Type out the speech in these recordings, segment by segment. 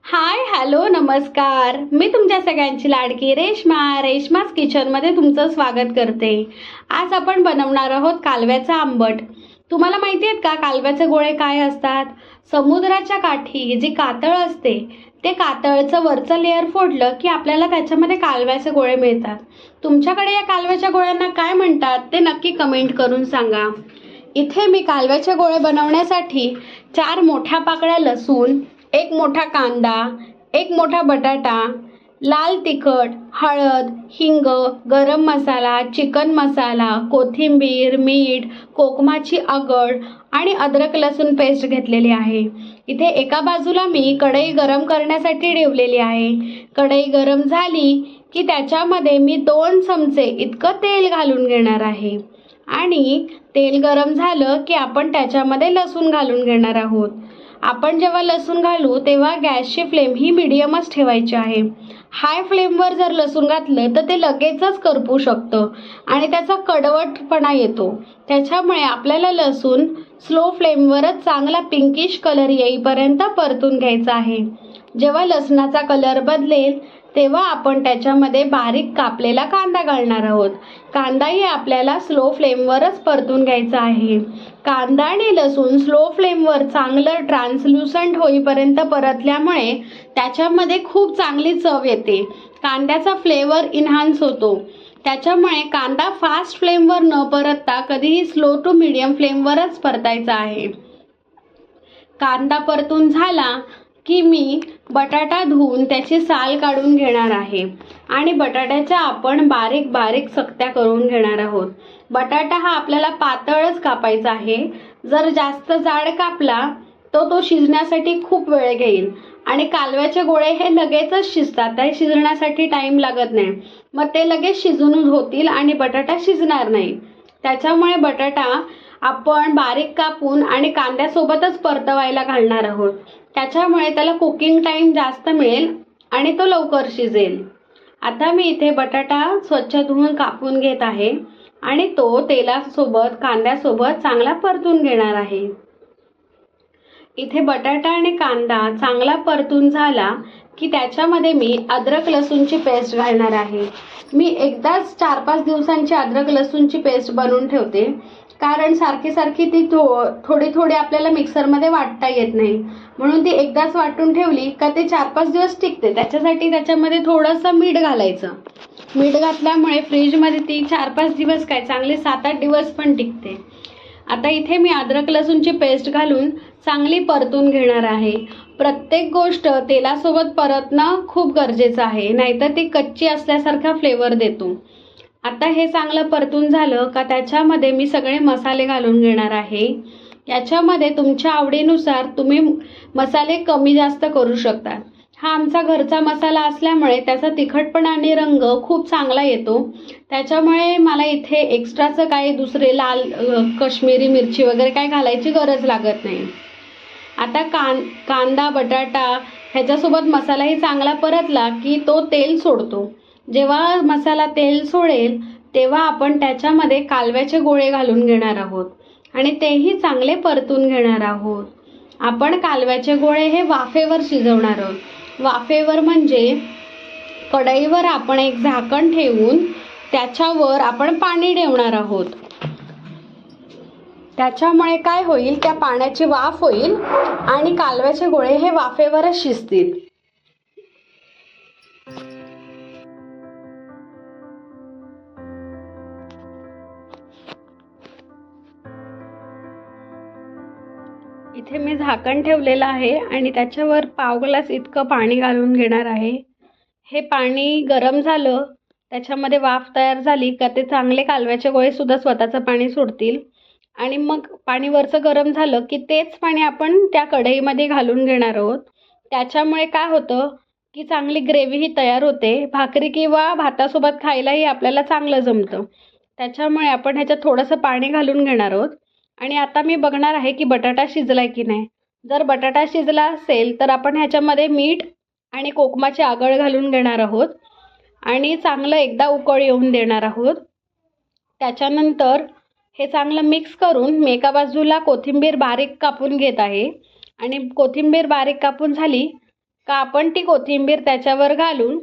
Hi hello नमस्कार. मी तुमच्या सगळ्यांची लाडकी रेश्माज किचनमध्ये तुमचं स्वागत करते. आज आपण बनवणार आहोत कालव्याचा आंबट. तुम्हाला माहिती आहेत का कालव्याचे गोळे काय असतात? समुद्राच्या काठी जी कातळ असते ते कातळचं वरचं लेअर फोडलं की आपल्याला त्याच्यामध्ये कालव्याचे गोळे मिळतात. तुमच्याकडे या कालव्याच्या गोळ्यांना काय म्हणतात ते नक्की कमेंट करून सांगा. इथे मी कालव्याचे गोळे बनवण्यासाठी 4 मोठ्या पाकळ्या लसूण, एक मोठा कांदा, एक मोठा बटाटा, लाल तिखट, हळद, हिंग, गरम मसाला, चिकन मसाला, कोथिंबीर, मीठ, कोकमाची आगळ आणि अद्रक लसूण पेस्ट घेतलेली आहे. इथे एका बाजूला मी कढई गरम करण्यासाठी ठेवलेली आहे. कढई गरम झाली की त्याच्यामध्ये मी 2 चमचे इतकं तेल घालून घेणार आहे आणि तेल गरम झालं की आपण त्याच्यामध्ये लसूण घालून घेणार आहोत. आपण जेव्हा लसूण घालू तेव्हा गॅसची फ्लेम ही मीडियमच ठेवायची आहे. हाय फ्लेमवर जर लसूण घातलं तर ते लगेचच करपू शकतं आणि त्याचा कडवटपणा येतो. त्याच्यामुळे आपल्याला लसूण स्लो फ्लेमवरच चांगला पिंकिश कलर येईपर्यंत परतून घ्यायचा आहे. जेव्हा लसणाचा कलर बदलेल तेव्हा आपण त्याच्यामध्ये बारीक कापलेला कांदा घालणार आहोत. कांदाही आपल्याला स्लो फ्लेमवरच परतून घ्यायचा आहे. कांदा आणि लसूण स्लो फ्लेमवर चांगलं ट्रान्सल्युसंट होईपर्यंत परतल्यामुळे त्याच्यामध्ये खूप चांगली चव येते. कांद्याचा फ्लेवर इन्हान्स होतो. त्याच्यामुळे कांदा फास्ट फ्लेमवर न परतता कधीही स्लो टू मीडियम फ्लेमवरच परतायचा आहे. कांदा परतून झाला की मी बटाटा धुवून त्याची साल काढून घेणार आहे आणि बटाट्याच्या आपण बारीक बारीक चकत्या करून घेणार आहोत. बटाटा हा आपल्याला पातळच कापायचा आहे. जर जास्त जाड कापला तो शिजण्यासाठी खूप वेळ घेईल आणि कालव्याचे गोळे हे लगेचच शिजतात. ते शिजण्यासाठी टाईम लागत नाही. मग ते लगेच शिजून होतील आणि बटाटा शिजणार नाही. त्याच्यामुळे बटाटा आपण बारीक कापून आणि कांद्यासोबतच परतवायला घालणार आहोत. त्याच्यामुळे त्याला कुकिंग टाईम जास्त मिळेल आणि तो लवकर शिजेल. आता मी इथे बटाटा स्वच्छ धुवून कापून घेत आहे आणि तो तेलासोबत कांद्यासोबत चांगला परतून घेणार आहे. इथे बटाटा आणि कांदा चांगला परतून झाला की त्याच्यामध्ये मी अद्रक लसूणची पेस्ट घालणार आहे. मी एकदाच 4-5 दिवसांची अद्रक लसूणची पेस्ट बनवून ठेवते, कारण सारखी ती थोडी आपल्याला मिक्सरमध्ये वाटता येत नाही. म्हणून ती एकदाच वाटून ठेवली का ते 4-5 दिवस टिकते. त्याच्यासाठी त्याच्यामध्ये थोडंसं मीठ घालायचं. मीठ घातल्यामुळे फ्रीजमध्ये ती 4-5 दिवस काय चांगले 7-8 दिवस पण टिकते. आता इथे मी अद्रक लसूणची पेस्ट घालून चांगली परतून घेणार आहे. प्रत्येक गोष्ट तेलासोबत परतणं खूप गरजेचं आहे, नाहीतर ती कच्ची असल्यासारखा फ्लेवर देतो. आता हे चांगलं परतून झालं का त्याच्यामध्ये मी सगळे मसाले घालून घेणार आहे. याच्यामध्ये तुमच्या आवडीनुसार तुम्ही मसाले कमी जास्त करू शकता. हा आमचा घरचा मसाला असल्यामुळे त्याचा तिखटपणा आणि रंग खूप चांगला येतो. त्याच्यामुळे मला इथे एक्स्ट्राचं काही दुसरे लाल काश्मीरी मिरची वगैरे काय घालायची गरज लागत नाही. आता कांदा बटाटा ह्याच्यासोबत मसालाही चांगला परतला की तो तेल सोडतो. जेव्हा मसाला तेल सोडेल तेव्हा आपण त्याच्यामध्ये कालव्याचे गोळे घालून घेणार आहोत आणि तेही चांगले परतून घेणार आहोत. आपण कालव्याचे गोळे हे वाफेवर शिजवणार आहोत. वाफेवर म्हणजे कढईवर आपण एक झाकण ठेवून त्याच्यावर आपण पाणी ठेवणार आहोत. त्याच्यामुळे काय होईल, त्या पाण्याची वाफ होईल आणि कालव्याचे गोळे हे वाफेवरच शिजतील. इथे मी झाकण ठेवलेलं आहे आणि त्याच्यावर पाव ग्लास इतकं पाणी घालून घेणार आहे. हे पाणी गरम झालं, त्याच्यामध्ये वाफ तयार झाली का ते चांगले कालव्याचे गोळे सुद्धा स्वतःचं पाणी सोडतील आणि मग पाणी वरचं गरम झालं की तेच पाणी आपण त्या कढईमध्ये घालून घेणार आहोत. त्याच्यामुळे काय होतं की चांगली ग्रेव्हीही तयार होते. भाकरी किंवा भातासोबत खायलाही आपल्याला चांगलं जमतं. त्याच्यामुळे आपण ह्याच्यात थोडंसं पाणी घालून घेणार आहोत आणि आता मी बघणार आहे की बटाटा शिजलाय की नाही. जर बटाटा शिजला असेल तर आपण ह्याच्यामध्ये मीठ आणि कोकमाची आगळ घालून घेणार आहोत आणि चांगलं एकदा उकळ येऊन देणार आहोत. त्याच्यानंतर हे चांगलं मिक्स करून मी एका बाजूला कोथिंबीर बारीक कापून घेत आहे आणि कोथिंबीर बारीक कापून झाली का आपण ती कोथिंबीर त्याच्यावर घालून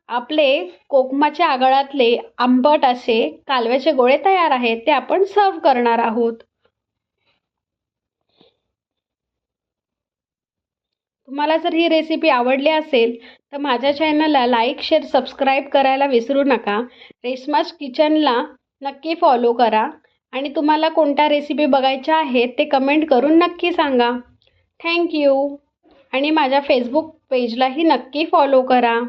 आपले कोकमाच्या आगळातले आंबट असे कालव्याचे गोळे तयार आहेत, ते आपण सर्व करणार आहोत. तुम्हाला जर ही रेसिपी आवडली असेल तर माझ्या चॅनलला लाईक, शेअर, सबस्क्राईब करायला विसरू नका. रेश्माज किचनला नक्की फॉलो करा आणि तुम्हाला कोणत्या रेसिपी बघायच्या आहेत ते कमेंट करून नक्की सांगा. थँक्यू. आणि माझ्या फेसबुक पेजलाही नक्की फॉलो करा.